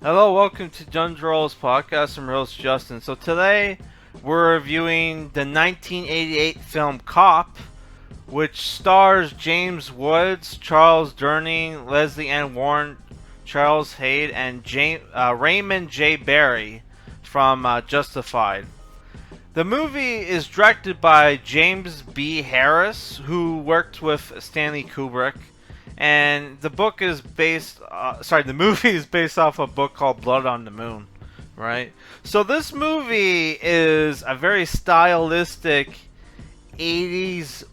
Hello, welcome to Jones Rolls podcast. I'm your host Justin. So today we're reviewing the 1988 film Cop, which stars James Woods, Charles Durning, Lesley Ann Warren, Charles Hayde, and Raymond J. Barry from Justified. The movie is directed by James B. Harris, who worked with Stanley Kubrick, and the movie is based off a book called Blood on the Moon, right? So this movie is a very stylistic 80s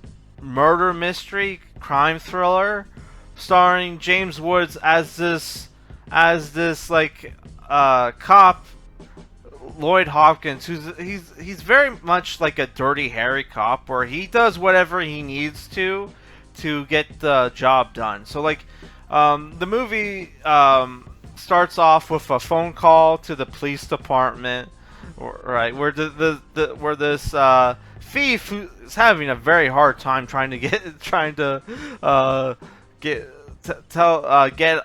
murder mystery crime thriller starring James Woods as this cop Lloyd Hopkins, he's very much like a Dirty Harry cop, where he does whatever he needs to get the job done. So the movie starts off with a phone call to the police department, right, where where this thief who is having a very hard time trying to get get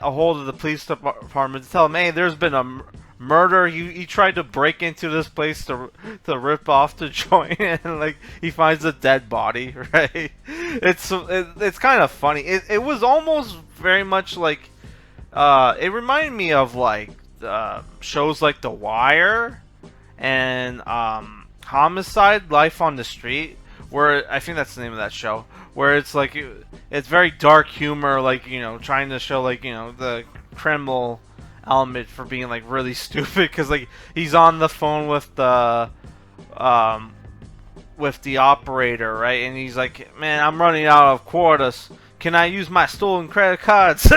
a hold of the police department to tell them, hey, there's been a murder. He tried to break into this place to rip off the joint, and he finds a dead body. Right? It's kind of funny. It was almost very much like it reminded me of shows like The Wire and Homicide: Life on the Street, where I think that's the name of that show, where it's very dark humor, trying to show the criminal element for being really stupid, because he's on the phone with the operator, right, and he's like, man, I'm running out of quarters, can I use my stolen credit cards?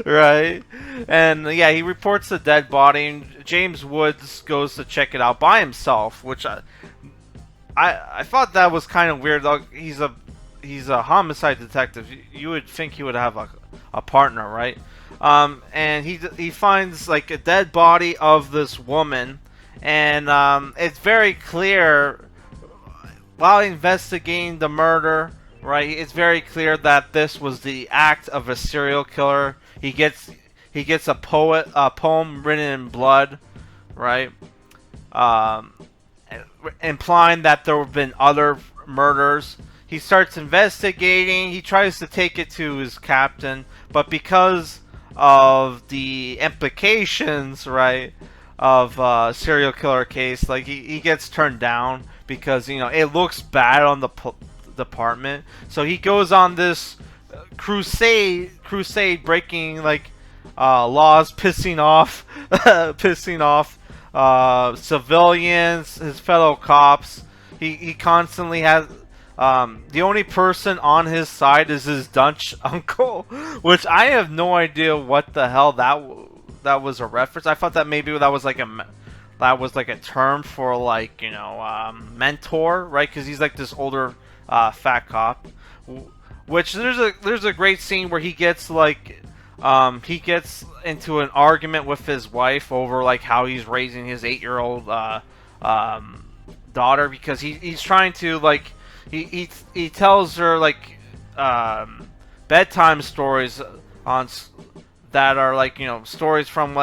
Right, and yeah, he reports the dead body, and James Woods goes to check it out by himself, which I thought that was kind of weird. He's a homicide detective. You would think he would have a partner, right? And he finds a dead body of this woman, and it's very clear while investigating the murder, right? It's very clear that this was the act of a serial killer. He gets a poem written in blood, right? Um, Implying that there have been other murders. He starts investigating. He tries to take it to his captain, but because of the implications, right, of serial killer case, he gets turned down because it looks bad on the department. So he goes on this crusade breaking laws, pissing off civilians, his fellow cops. He constantly has the only person on his side is his Dutch uncle, which I have no idea what the hell that was a reference. I thought that maybe that was a term for mentor, right? Because he's this older fat cop. Which there's a great scene where he gets into an argument with his wife over how he's raising his 8-year-old daughter, because he's trying to he tells her bedtime stories that are stories from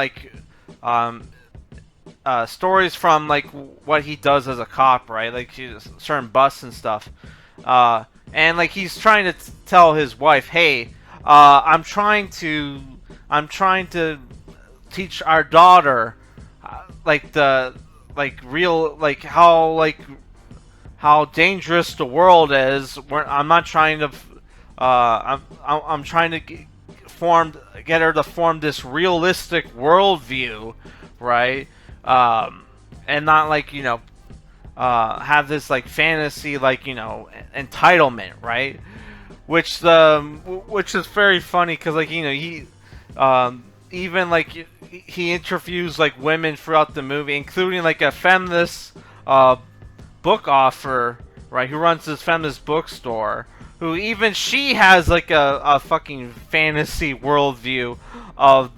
what he does as a cop, right, certain busts and stuff, and he's trying to tell his wife, hey, I'm trying to teach our daughter how dangerous the world is. I'm not trying to I'm trying to get her to form this realistic worldview, right? And not have this fantasy entitlement, right? Which is very funny, because he even he interviews women throughout the movie, including a feminist book author, right, who runs this feminist bookstore, who even she has a fucking fantasy worldview of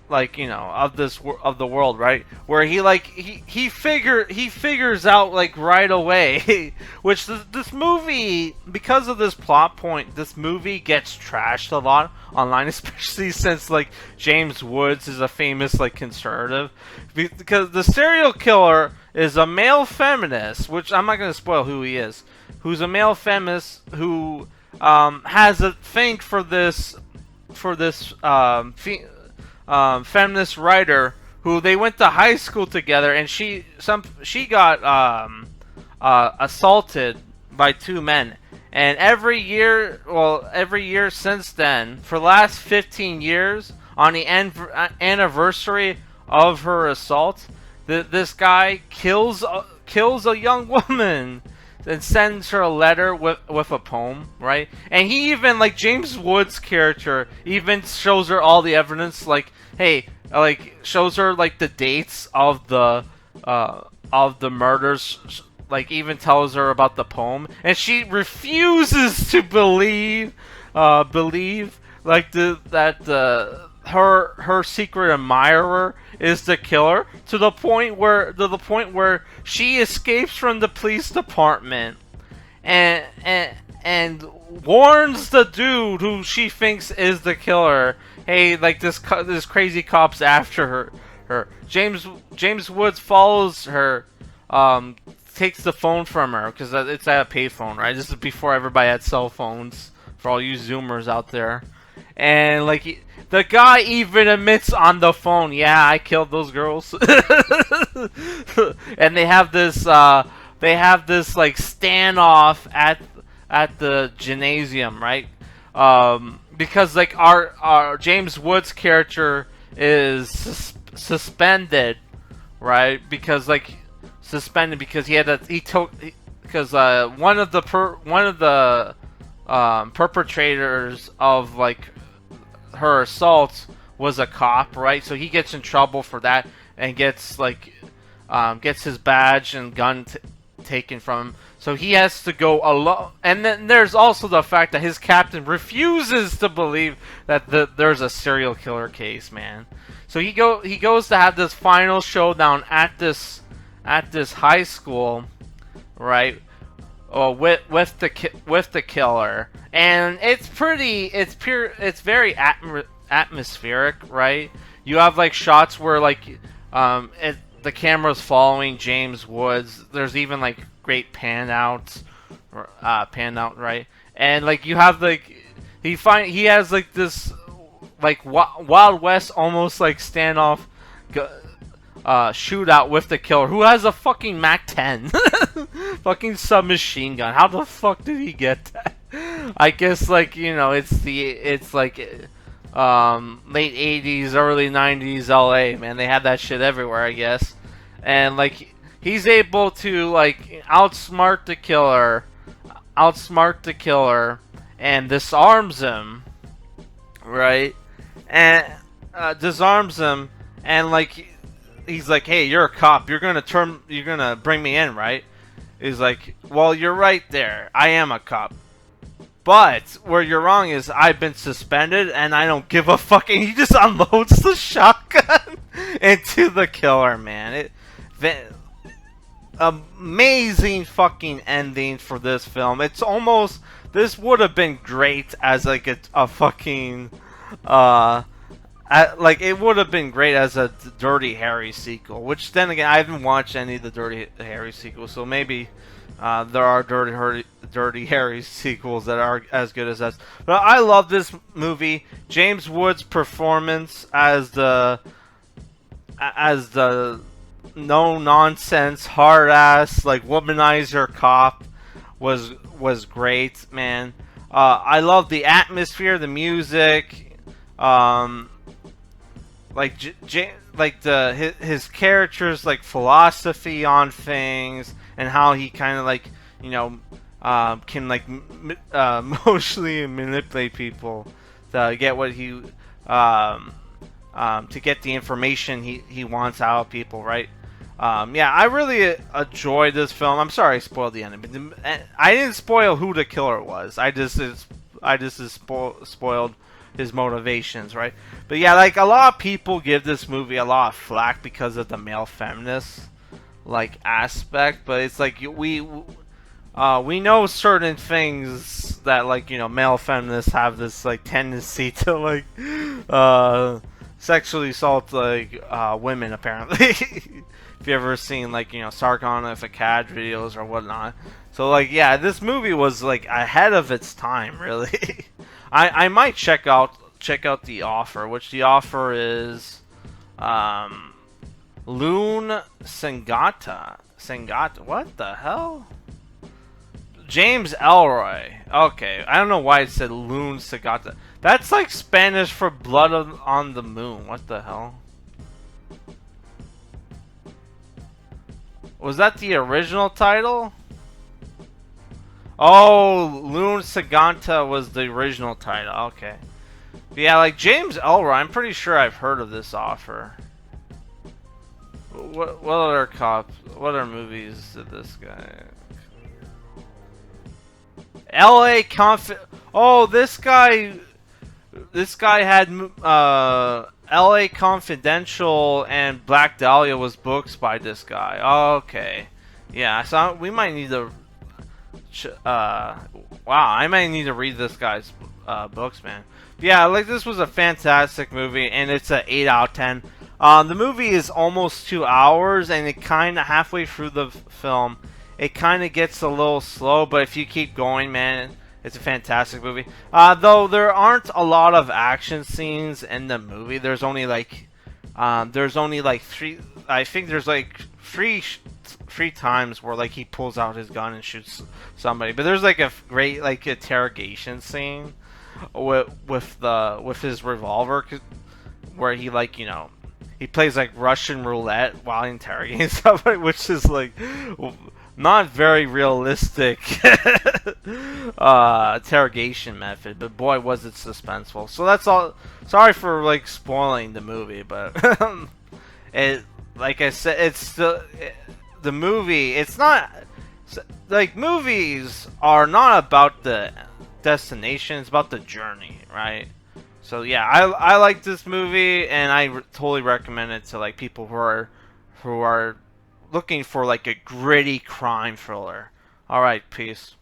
like, you know, of the world, right? Where he figures out like right away, which this movie, because of this plot point, this movie gets trashed a lot online, especially since like James Woods is a famous like conservative, because the serial killer is a male feminist, which I'm not going to spoil who he is, who's a male feminist who has a thing for this feminist writer who they went to high school together, and she got assaulted by two men, and every year since then, for the last 15 years, on the anniversary of her assault, this guy kills a young woman and sends her a letter with a poem, right? And he even, like, James Woods' character even shows her all the evidence, like, hey, like, shows her like the dates of the murders, like even tells her about the poem, and she refuses to believe like her secret admirer is the killer, to the point where she escapes from the police department and warns the dude who she thinks is the killer, hey, like this crazy cop's after her. James Woods follows her, takes the phone from her, because it's at a payphone, right? This is before everybody had cell phones, for all you Zoomers out there. And like the guy even admits on the phone, yeah, I killed those girls. And they have this like standoff at the gymnasium, right? Because like our James Woods character is suspended, right? Because like suspended because one of the perpetrators of like her assault was a cop, right? So he gets in trouble for that and gets his badge and gun taken from him. So he has to go alone. And then there's also the fact that his captain refuses to believe that there's a serial killer case, man. So he goes to have this final showdown at this high school, right? With the killer, and it's very atmospheric, right? You have like shots where like the camera's following James Woods. There's even like great pan out, right? And like you have like he has like this like Wild West almost like standoff shootout with the killer, who has a fucking MAC-10 fucking submachine gun. How the fuck did he get that? I guess like, you know, it's like late 80s, early 90s LA, man. They had that shit everywhere, I guess. And like he's able to like outsmart the killer and disarms him, right? And disarms him, and like he's like, hey, you're a cop, you're gonna bring me in, right? He's like, well, you're right there, I am a cop, but where you're wrong is I've been suspended and I don't give a fuck. And he just unloads the shotgun into the killer, man. Amazing fucking ending for this film. It's almost, this would have been great as like a fucking like it would have been great as a Dirty Harry sequel, which then again I haven't watched any of the Dirty Harry sequels, so maybe there are Dirty Harry sequels that are as good as that. But I love this movie. James Woods' performance as the no nonsense, hard ass, like womanizer cop was great, man. I love the atmosphere, the music, like his character's like philosophy on things, and how he kind of like, you know, can like emotionally manipulate people to get what he to get the information he wants out of people, right? Yeah, I really enjoyed this film. I'm sorry I spoiled the ending, but I didn't spoil who the killer was. I just spoiled his motivations, right? But yeah, like a lot of people give this movie a lot of flack because of the male feminist like aspect, but it's like we know certain things that, like, male feminists have this like tendency to like sexually assault like women apparently. If you ever seen like Sargon of Akkad videos or whatnot. So like yeah, this movie was like ahead of its time really. I might check out The Offer, which The Offer is Loon Sangata. What the hell? James Ellroy. Okay, I don't know why it said Loon Sagata. That's like Spanish for blood on the moon. What the hell? Was that the original title? Oh, Loon Saganta was the original title. Okay. But yeah, like James Ellroy, I'm pretty sure I've heard of this offer. What other movies did this guy? L.A. Oh, this guy had L.A. Confidential and Black Dahlia was books by this guy. Oh, okay, yeah. So we might need to. Wow, I might need to read this guy's books, man. But yeah, like this was a fantastic movie, and it's an 8 out of 10. The movie is almost 2 hours, and it kind of halfway through the film, it kind of gets a little slow. But if you keep going, man, it's a fantastic movie. Though there aren't a lot of action scenes in the movie. There's only like three. I think there's like three times where like he pulls out his gun and shoots somebody. But there's like a great like interrogation scene with his revolver, where he like he plays like Russian roulette while interrogating somebody, which is like not very realistic interrogation method, but boy was it suspenseful. So that's all. Sorry for like spoiling the movie, but it, like I said, it's the movie. It's not like, movies are not about the destination, it's about the journey, right? So yeah, I like this movie, and I totally recommend it to like people who are looking for like a gritty crime thriller. All right, peace.